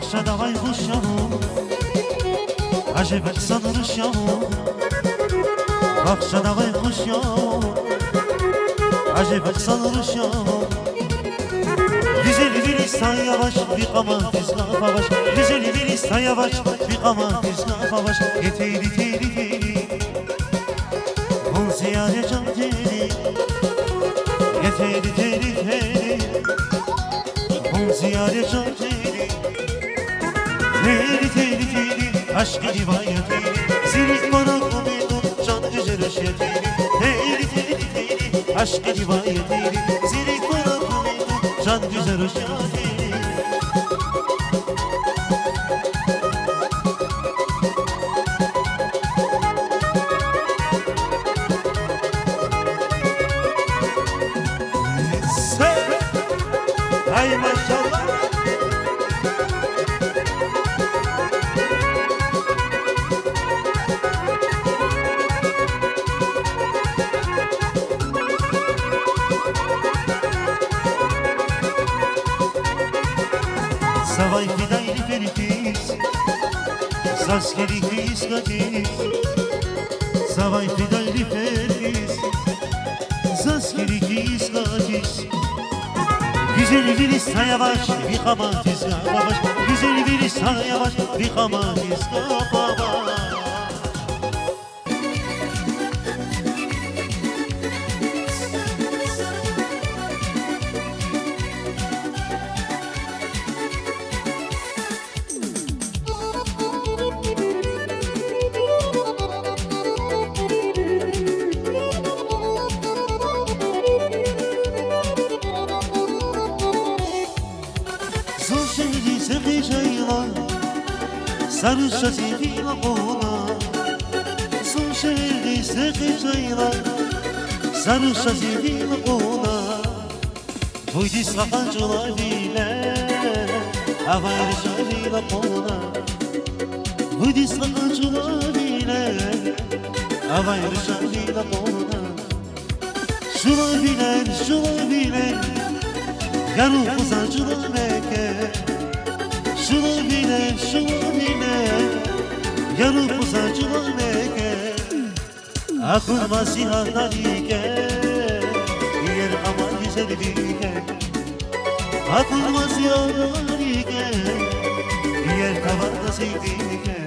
Bahçede baykuş yavru, acı bir sanırış yavru. Bahçede baykuş yavru, acı bir sanırış yavru. Güzeli bir İhsan yavaş, bir kamantiz kafa baş. Güzeli bir İhsan yavaş, bir kamantiz kafa baş. Yeteri teri teri, on ziyade can teri. Yeteri teri teri, on ziyade can teri. Teri teri teri, aşk rivayet teri. Zirik bana kumedun, can güzel eşya teri. Teri teri teri, aşk rivayet teri. Zirik bana kumedun, can güzel eşya teri. Hay maşallah. Savay fidayli feritis, zaskeri kıyız katis. Savay fidayli feritis, zaskeri kıyız katis. Güzel bir İhsan yavaş, bir kamantiz kafa baş. Güzel bir İhsan yavaş, bir kamantiz kafa baş. Sarışa sevdiğim oğlan, son şehirde sıkıcayla. Sarışa sevdiğim oğlan, buydu sakancılar bile, havayla şarıyla oğlan. Buydu sakancılar bile, havayla şarıyla oğlan. Şular bilen, yarı kuzancılar meke. Şular bilen, yarı kuzancılar meke. Akılma zihanlar ike, yer ama güzel bike. Akılma zihanlar ike, yer kavanda sevdike.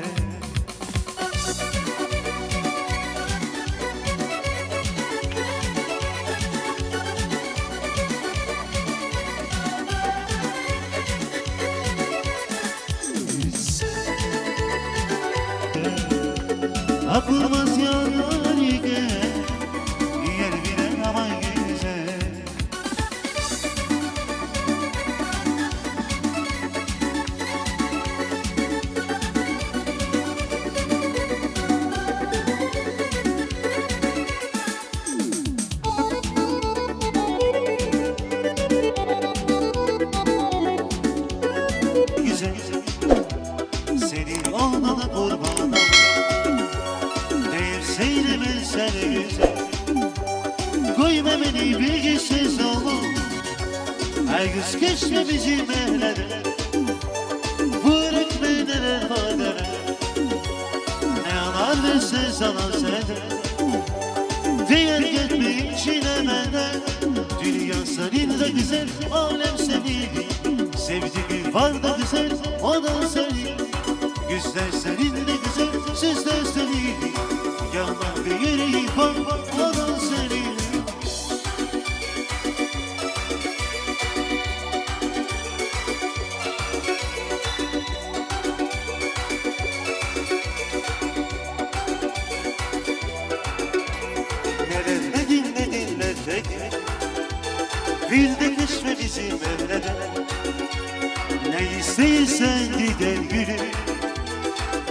Akılmaz yanlar ike, yer bilen ama güzel. Güzel, senin olmalı kurbanım. Seyreme sen güzel, koyma beni bilgisiz olur. Ay kız geçme bizim ehlere, bırak beni hadere. Ne yanar verse sana sede, değer gitmeyin çilemeden. Dünya senin de güzel, alem senin. Sevdiğin var da güzel, o da senin. Güzel senin de güzel, sizler senin. Yalan bir yüreği var, o da senin. Neler dinle tek, bir de geçme bizim evlere. Ne isteysen gider gülüm,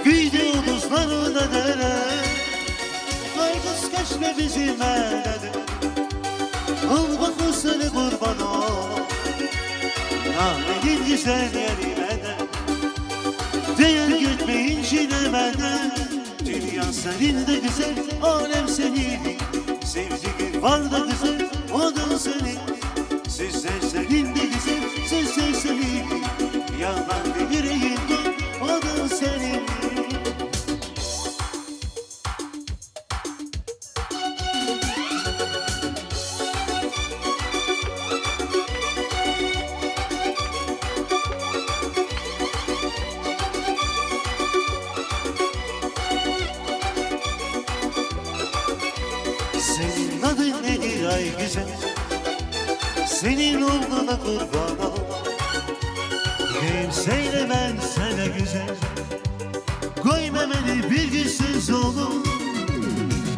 güydü yıldızlarına dere. Kaygız geçme bizim ellerde, al bak o seni kurban ol. Rahmetin güzel yerime de, değer gitmeyin çilemeden. Dünya senin de güzel, alem senin. Sevdiğin var da güzel, o da senin. Sizler senin de güzel, sizler senin. Yalan bir yüreğin güzel. Senin uğruna kurban ol. Kimseyle ben sana güzel. Koymamalı bir güçsüz olur.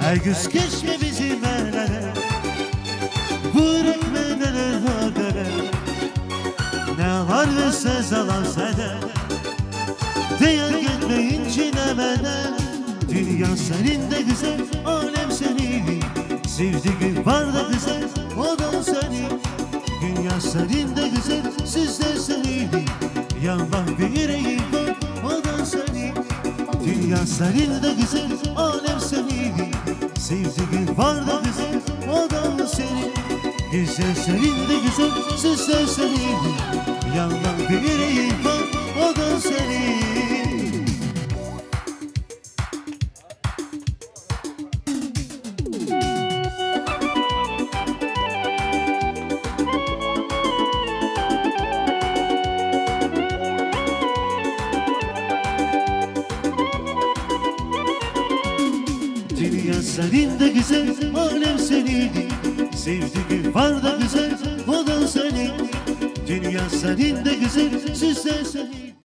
Her güz geçme bizim ellere. Bırakma neler habere. Ne var ve söz alansa da değer gelmeyince ne beden. Dünya senin de güzel, alem senin. Sevdiğin var da güzel, o da senin. Dünya senin de güzel, siz de senin. Yandan bir yüreğin var, o da senin. Dünya senin de güzel, alem senin. Sevdiğin var da güzel, o da senin. Güzel senin de güzel, siz de senin. Yandan bir yüreğin var, o da senin. Dünya senin de güzel, alem senin. Sevdiğin var da güzel, o da senin. Dünya senin de güzel, siz de senin.